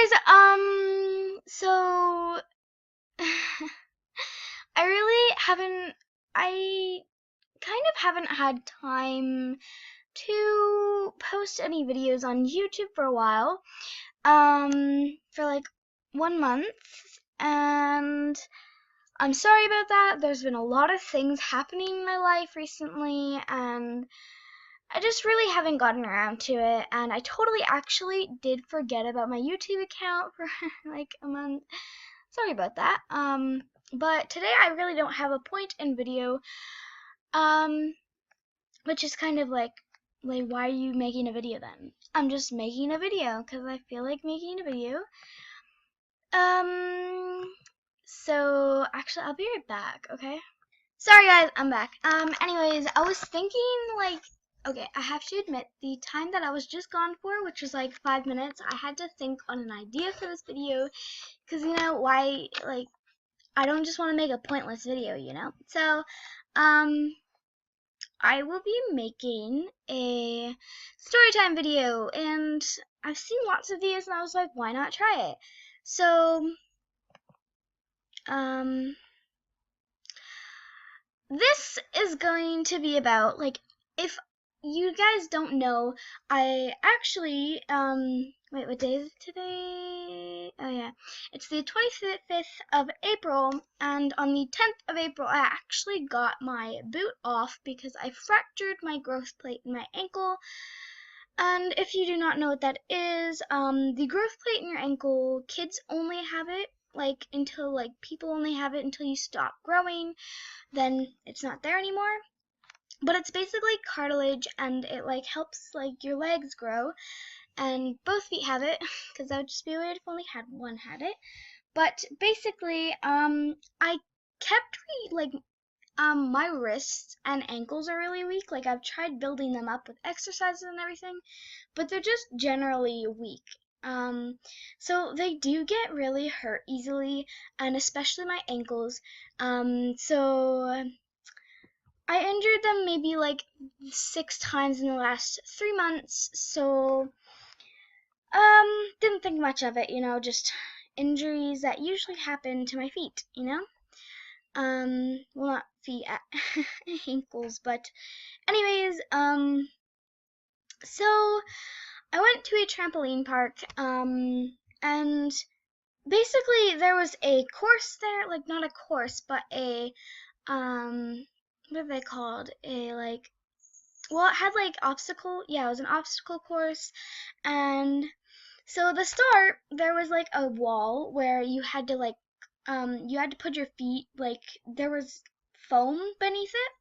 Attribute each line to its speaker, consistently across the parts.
Speaker 1: guys, so I really haven't, I kind of haven't had time to post any videos on YouTube for a while, for like 1 month, and I'm sorry about that. There's been a lot of things happening in my life recently, and I just really haven't gotten around to it, and I totally actually did forget about my YouTube account for like a month. Sorry about that. But today I really don't have a point in video, um, which is kind of like why are you making a video then? I'm just making a video because I feel like making a video. So actually I'll be right back, okay? Sorry guys, I'm back. Anyways, I was thinking okay, I have to admit the time that I was just gone for, which was like 5 minutes, I had to think on an idea for this video, because you know, why, I don't just want to make a pointless video, you know? So, I will be making a story time video, and I've seen lots of these, and I was like, why not try it? So, this is going to be about, if you guys don't know, I actually, wait, what day is it today? Oh yeah, it's the 25th of April, and on the 10th of April, I actually got my boot off because I fractured my growth plate in my ankle. And if you do not know what that is, the growth plate in your ankle, kids only have it, until, people only have it until you stop growing, then it's not there anymore. But it's basically cartilage, and it helps your legs grow, and both feet have it, because that would just be weird if only one had it. But basically, I kept my wrists and ankles are really weak. I've tried building them up with exercises and everything, but they're just generally weak. So they do get really hurt easily, and especially my ankles. So I injured them maybe 6 times in the last 3 months, so didn't think much of it, you know, just injuries that usually happen to my feet, you know? Well, not feet, ankles, but anyways, so I went to a trampoline park, and basically there was a course there, not a course, but a, what are they called? Well, it had obstacle, yeah, it was an obstacle course, and so the start, there was a wall where you had to you had to put your feet, there was foam beneath it,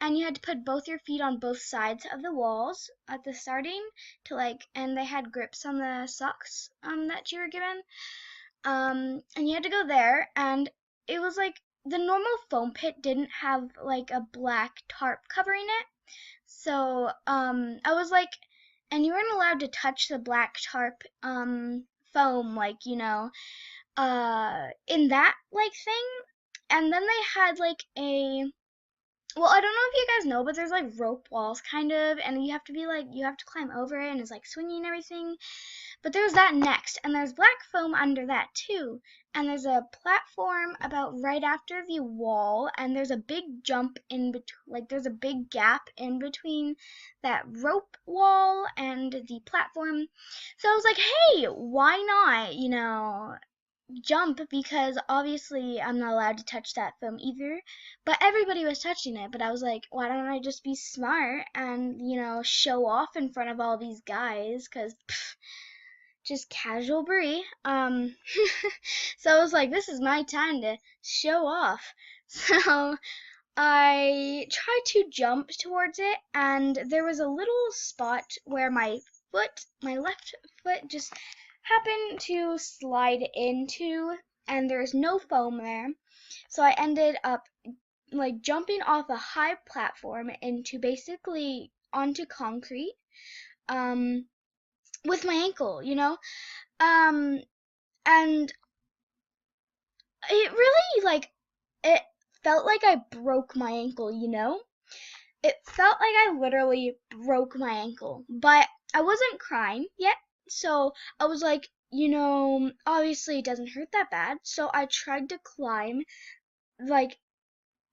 Speaker 1: and you had to put both your feet on both sides of the walls at the starting to and they had grips on the socks, that you were given, and you had to go there, and it was the normal foam pit didn't have a black tarp covering it, so I was and you weren't allowed to touch the black tarp foam, you know, in that thing. And then they had a, well, I don't know if you guys know, but there's rope walls kind of, and you have to be you have to climb over it, and it's swinging and everything. But there's that next, and there's black foam under that too. And there's a platform about right after the wall, and there's a big jump in between, there's a big gap in between that rope wall and the platform. So I was like, hey, why not, you know, jump, because obviously I'm not allowed to touch that foam either, but everybody was touching it. But I was like, why don't I just be smart and, you know, show off in front of all these guys, because just casual Brie. So I was like, this is my time to show off. So I tried to jump towards it, and there was a little spot where my left foot just happened to slide into, and there's no foam there. So I ended up jumping off a high platform into basically onto concrete, with my ankle, you know, and it really it felt like I broke my ankle, you know. It felt like I literally broke my ankle, but I wasn't crying yet, so I was like, obviously it doesn't hurt that bad. So I tried to climb like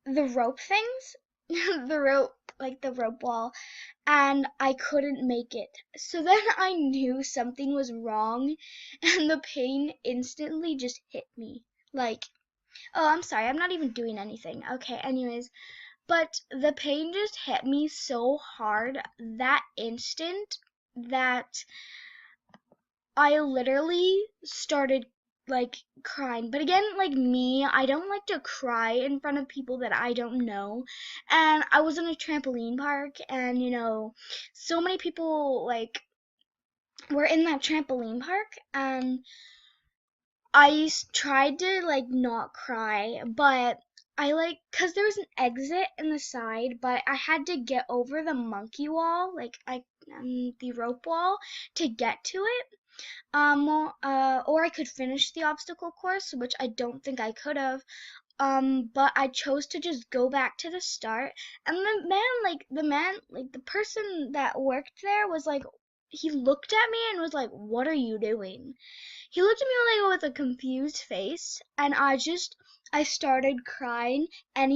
Speaker 1: the rope things, the rope wall, and I couldn't make it. So then I knew something was wrong, and the pain instantly just hit me. Like, oh, I'm sorry, I'm not even doing anything. Okay, anyways, but the pain just hit me so hard that instant that I literally started like crying. But again, like me, I don't like to cry in front of people that I don't know. And I was in a trampoline park, and so many people like were in that trampoline park, and tried to like not cry, but I like, cause there was an exit in the side, but I had to get over the monkey wall, the rope wall, to get to it. Or I could finish the obstacle course, which I don't think I could have. But I chose to just go back to the start. And the person that worked there was like, he looked at me and was like, "What are you doing?" He looked at me like with a confused face, and I started crying, and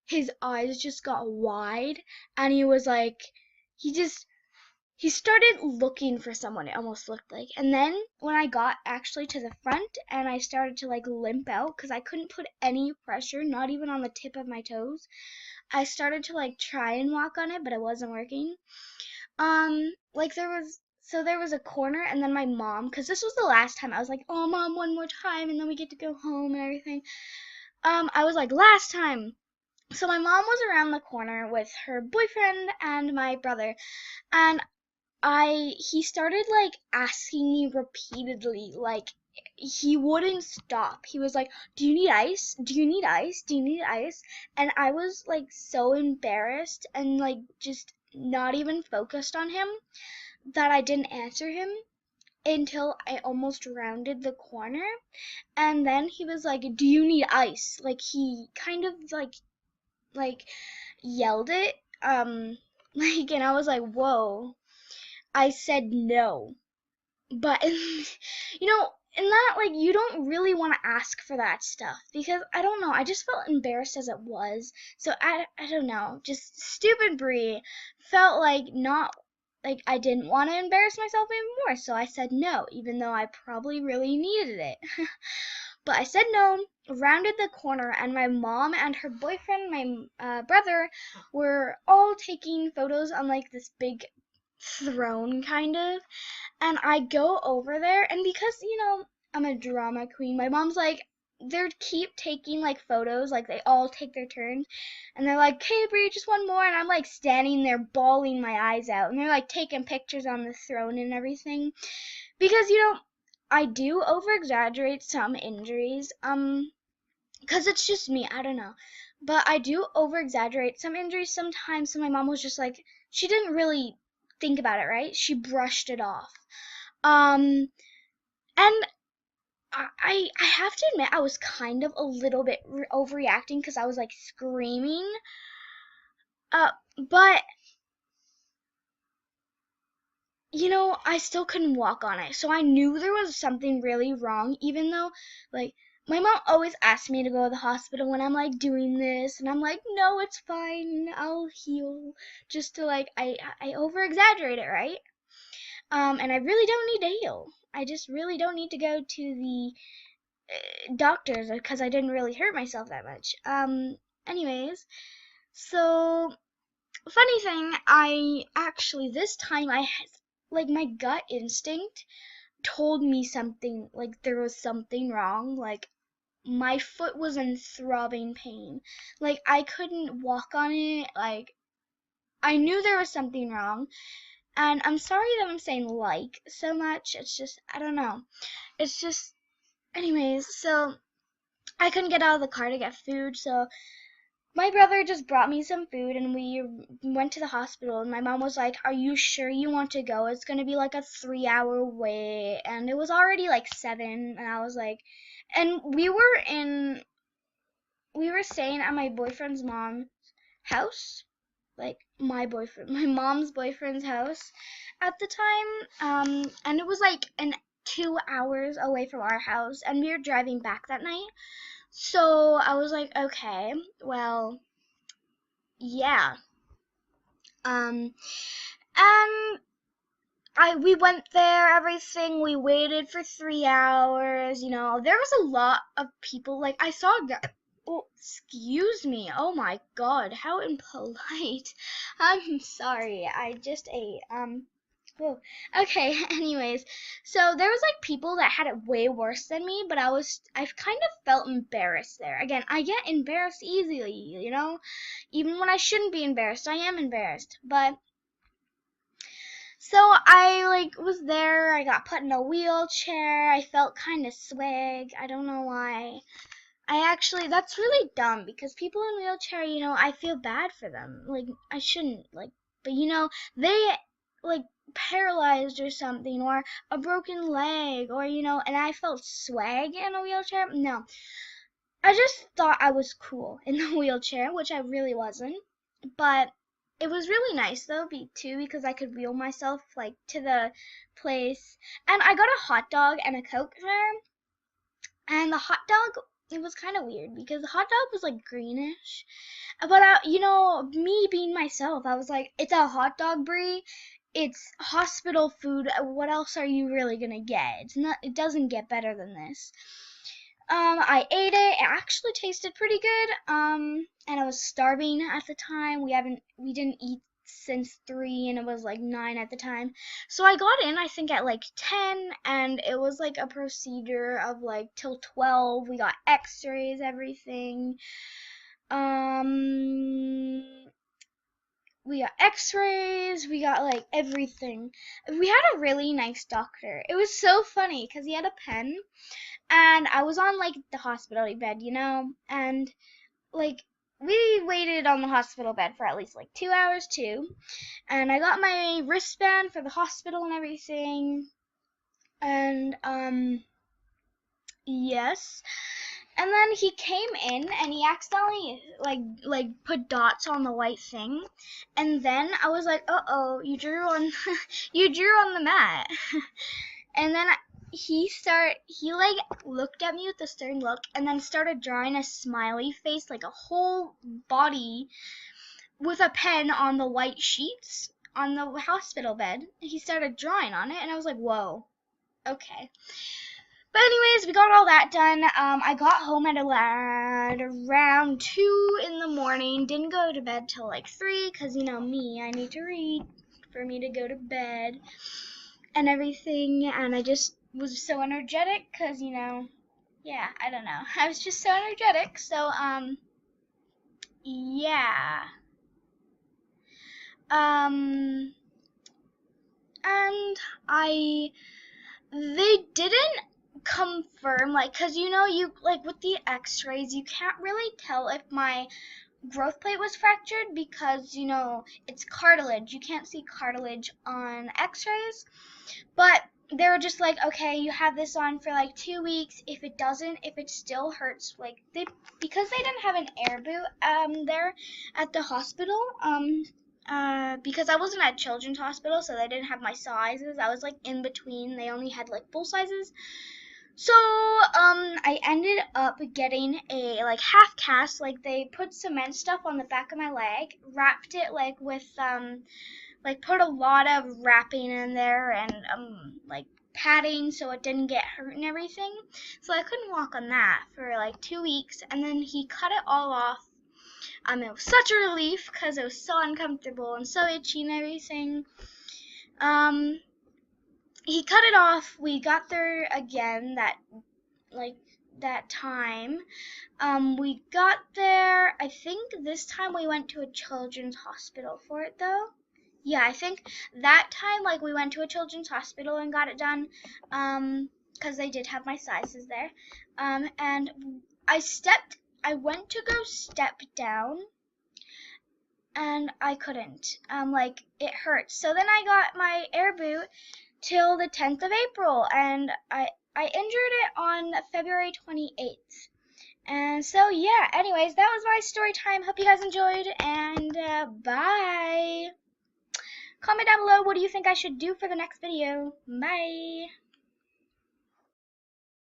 Speaker 1: his eyes just got wide, and he was like, he just he started looking for someone, it almost looked like. And then when I got actually to the front and I started to like limp out because I couldn't put any pressure, not even on the tip of my toes, I started to like try and walk on it, but it wasn't working. There was a corner, and then my mom, because this was the last time, I was like, "Oh, Mom, one more time, and then we get to go home and everything." I was like, "Last time." So my mom was around the corner with her boyfriend and my brother, and he started like asking me repeatedly, like he wouldn't stop. He was like, "Do you need ice? Do you need ice? Do you need ice?" And I was like so embarrassed and like just not even focused on him that I didn't answer him until I almost rounded the corner. And then he was like, "Do you need ice?" Like he kind of like yelled it. And I was like, "Whoa." I said no. But in that, like, you don't really want to ask for that stuff because I don't know, I just felt embarrassed as it was. So I don't know, just stupid Brie felt like not like I didn't want to embarrass myself anymore. So I said no, even though I probably really needed it. But I said no, rounded the corner, and my mom and her boyfriend, my brother, were all taking photos on like this big throne kind of. And I go over there, and because, I'm a drama queen, my mom's like, they keep taking like photos, like they all take their turns, and they're like, "Okay, Brie, just one more," and I'm like standing there bawling my eyes out, and they're like taking pictures on the throne and everything, because I do over exaggerate some injuries, because it's just me, I don't know, but I do over exaggerate some injuries sometimes. So my mom was just like, she didn't really think about it, right? She brushed it off. Um, and I have to admit, I was kind of a little bit overreacting because I was like screaming. But I still couldn't walk on it. So I knew there was something really wrong, even though, like, my mom always asked me to go to the hospital when I'm like doing this, and I'm like, "No, it's fine. I'll heal." Just to like, I over exaggerate it, right? And I really don't need to heal. I just really don't need to go to the doctors because I didn't really hurt myself that much. Anyways, so funny thing, I actually this time like my gut instinct told me something, like there was something wrong. Like my foot was in throbbing pain. Like I couldn't walk on it. Like I knew there was something wrong. And I'm sorry that I'm saying like so much. It's just I don't know. It's just anyways, so I couldn't get out of the car to get food, so my brother just brought me some food and we went to the hospital, and my mom was like, "Are you sure you want to go? It's going to be like a 3-hour wait." And it was already like 7, and I was like, and we were staying at my boyfriend's mom's house, like my mom's boyfriend's house at the time, and it was like an 2 hours away from our house, and we were driving back that night. So I was like, okay, well, yeah. And we went there, everything. We waited for 3 hours. You know, there was a lot of people. Like, I saw a guy. Oh, excuse me. Oh my God, how impolite. I'm sorry. I just ate. Oh, okay. Anyways, so there was like people that had it way worse than me, but I kind of felt embarrassed there. Again, I get embarrassed easily, you know, even when I shouldn't be embarrassed. I am embarrassed, but. So I like was there, I got put in a wheelchair, I felt kind of swag, I don't know why. That's really dumb because people in wheelchair, you know, I feel bad for them. Like, I shouldn't, like, but you know, they, like, paralyzed or something, or a broken leg, or, you know, and I felt swag in a wheelchair. No, I just thought I was cool in the wheelchair, which I really wasn't. But it was really nice though, too, because I could wheel myself like to the place, and I got a hot dog and a Coke there. And the hot dog, it was kind of weird because the hot dog was like greenish, but you know, me being myself, I was like, it's a hot dog, Brie. It's hospital food. What else are you really gonna get? It's not. It doesn't get better than this. I ate it. It actually tasted pretty good. And I was starving at the time. We didn't eat since 3, and it was like 9 at the time. So I got in, I think, at like 10, and it was like a procedure of like till 12. We got x-rays, everything. We got x-rays, we got like everything. We had a really nice doctor. It was so funny because he had a pen, and I was on like the hospital bed, you know, and like we waited on the hospital bed for at least like 2 hours too, and I got my wristband for the hospital and everything, and yes. And then he came in and he accidentally like put dots on the white thing, and then I was like, uh-oh, you drew on you drew on the mat. And then he like looked at me with a stern look, and then started drawing a smiley face, like a whole body with a pen on the white sheets on the hospital bed. He started drawing on it, and I was like, whoa, okay. But anyways, we got all that done. I got home at around 2 in the morning. Didn't go to bed till like 3 because, you know, me, I need to read for me to go to bed and everything. And I just was so energetic because, you know, yeah, I don't know. I was just so energetic. So, yeah. And they didn't confirm, like, because you know, you like with the x-rays you can't really tell if my growth plate was fractured because, you know, it's cartilage. You can't see cartilage on x-rays, but they were just like, okay, you have this on for like 2 weeks. If it still hurts, like because they didn't have an air boot there at the hospital, because I wasn't at Children's Hospital, so they didn't have my sizes. I was like in between. They only had like full sizes. So, I ended up getting a like half cast. Like they put cement stuff on the back of my leg, wrapped it like with like put a lot of wrapping in there and like padding so it didn't get hurt and everything. So I couldn't walk on that for like 2 weeks, and then he cut it all off. It was such a relief because it was so uncomfortable and so itchy and everything. He cut it off. We got there again that time. We got there, I think this time we went to a children's hospital for it though. Yeah, I think that time like we went to a children's hospital and got it done, because they did have my sizes there. And I went to go step down, and I couldn't. Like it hurt. So then I got my air boot till the 10th of April, and I injured it on February 28th. And so yeah, anyways, that was my story time. Hope you guys enjoyed, and bye. Comment down below, what do you think I should do for the next video? Bye.